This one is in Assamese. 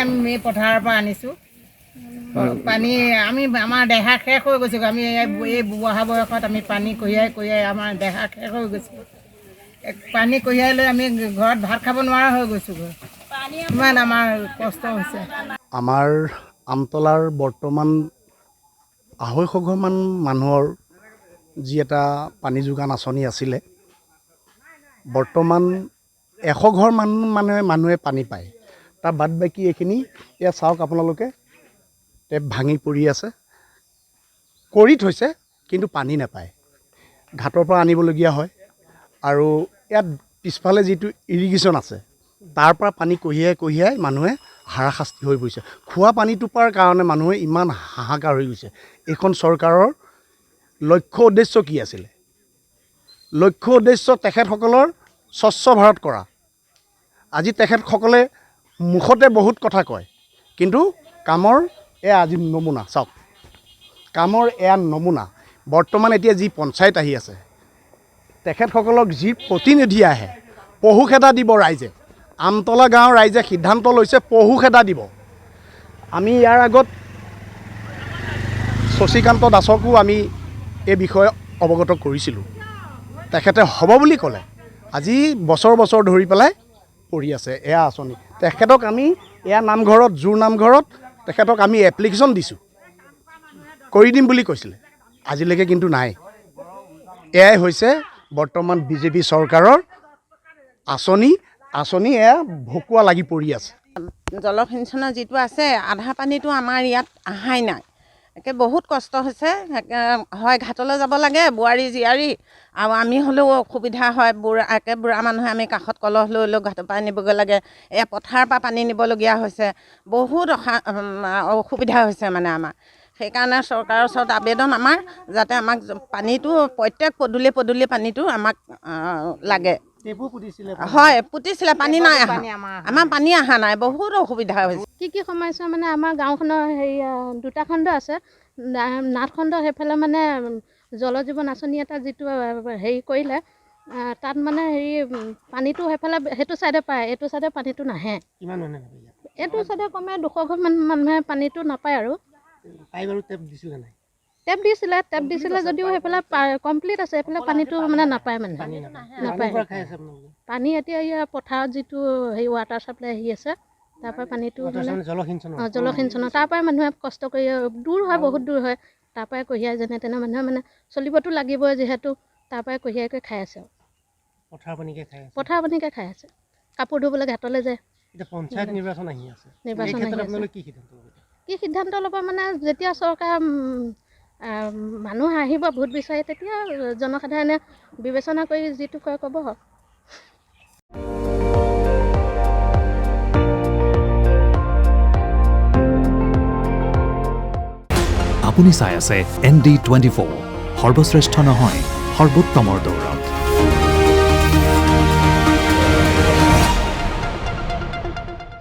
আমি পথাৰৰ পৰা আনিছোঁ পানী আমি আমাৰ দেহা শেষ হৈ গৈছোঁ আমি এই বুঢ়া বয়সত আমি পানী কঢ়িয়াই আমাৰ দেহা শেষ হৈ গৈছোঁ পানী কঢ়িয়াই লৈ আমি ঘৰত ভাত খাব নোৱাৰা হৈ গৈছোঁ ইমান আমাৰ কষ্ট হৈছে আমাৰ আমতলাৰ বৰ্তমান 250 ঘৰমান মানুহৰ যি এটা পানী যোগান আঁচনি আছিলে বৰ্তমান 100 ঘৰ মানুহে পানী পায় তাৰ বাদ বাকী এইখিনি এয়া চাওক আপোনালোকে টেপ ভাঙি পৰি আছে কৰি থৈছে কিন্তু পানী নাপায় ঘাটৰ পৰা আনিবলগীয়া হয় আৰু ইয়াত পিছফালে যিটো ইৰিগেশ্যন আছে তাৰ পৰা পানী কঢ়িয়াই মানুহে হাৰাশাস্তি হৈ পৰিছে খোৱা পানী টোপাৰ কাৰণে মানুহে ইমান হাহাকাৰ হৈ গৈছে এইখন চৰকাৰৰ লক্ষ্য উদ্দেশ্য কি আছিলে লক্ষ্য উদ্দেশ্য তেখেতসকলৰ স্বচ্ছ ভাৰত কৰা আজি তেখেতসকলে মুখতে বহুত কথা কয় কিন্তু কামৰ এয়া আজি নমুনা চাওক কামৰ এয়া নমুনা বৰ্তমান এতিয়া যি পঞ্চায়ত আহি আছে তেখেতসকলক যি প্ৰতিনিধি আহে পহু খেদা দিব ৰাইজে আমতলা গাঁৱৰ ৰাইজে সিদ্ধান্ত লৈছে পহু খেদা দিব আমি ইয়াৰ আগত শশীকান্ত দাসকো আমি এই বিষয়ে অৱগত কৰিছিলোঁ তেখেতে হ'ব বুলি ক'লে আজি বছৰ ধৰি পেলাই পৰি আছে এয়া আঁচনি তেখেতক আমি এয়া নামঘৰত জোৰ নামঘৰত তেখেতক আমি এপ্লিকেশ্যন দিছোঁ কৰি দিম বুলি কৈছিলে আজিলৈকে কিন্তু নাই এয়াই হৈছে বৰ্তমান বিজেপি চৰকাৰৰ আঁচনি এয়া ভকুৱা লাগি পৰি আছে জলসিঞ্চনৰ যিটো আছে আধা পানীটো আমাৰ ইয়াত আহাই নাই একে বহুত কষ্ট হৈছে হয় ঘাটলৈ যাব লাগে বোৱাৰী জীয়াৰী আৰু আমি হ'লেও অসুবিধা হয় বুঢ়া মানুহে আমি কাষত কলহ লৈ ঘাটৰ পৰা নিবগৈ লাগে পথাৰৰ পৰা পানী নিবলগীয়া হৈছে বহুত অসুবিধা হৈছে মানে আমাৰ সেইকাৰণে চৰকাৰৰ ওচৰত আবেদন আমাৰ যাতে আমাক পানীটো প্ৰত্যেক পদূলি পানীটো আমাক লাগে হয় পুতিছিলে পানী নাই আমাৰ পানী অহা নাই বহুত অসুবিধা হৈছে কি সমস্যা মানে আমাৰ গাঁওখনৰ দুটা খণ্ড আছে নাট খণ্ড সেইফালে মানে জল জীৱন আঁচনি এটা যিটো কৰিলে তাত মানে পানীটো সেইফালে সেইটো চাইডে পায় এইটো চাইডে পানীটো নাহে এইটো চাইডে কমে 200 ঘৰ মানুহে পানীটো নাপায় আৰু টেপ দিছিলে যদিও সেইফালে কমপ্লিট আছে সেইফালে পানীটো মানে নাপায় নাপায় পানী এতিয়া পথাৰত যিটো ৱাটাৰ চাপ্লাই আহি আছে তাৰ পৰা পানীটো মানে জলসিঞ্চন তাৰ পৰাই মানুহে কষ্ট কৰি দূৰ হয় বহুত দূৰ হয় তাৰ পৰাই কঢ়িয়াই যেনে তেনে মানুহে মানে চলিবতো লাগিবই যিহেতু তাৰ পৰাই কঢ়িয়াই খাই আছে পথাৰ পানীকে খাই আছে কাপোৰ ধুবলৈ ঘাটলৈ যায় নিৰ্বাচন আহি আছে কি সিদ্ধান্ত ল'ব মানে যেতিয়া চৰকাৰ মানুহ আহিব ভোট বিচাৰি তেতিয়া জনসাধাৰণে বিবেচনা কৰি যিটো কয় ক'ব আপুনি চাই আছে ND24 সৰ্বশ্ৰেষ্ঠ নহয় সৰ্বোত্তমৰ দৌৰ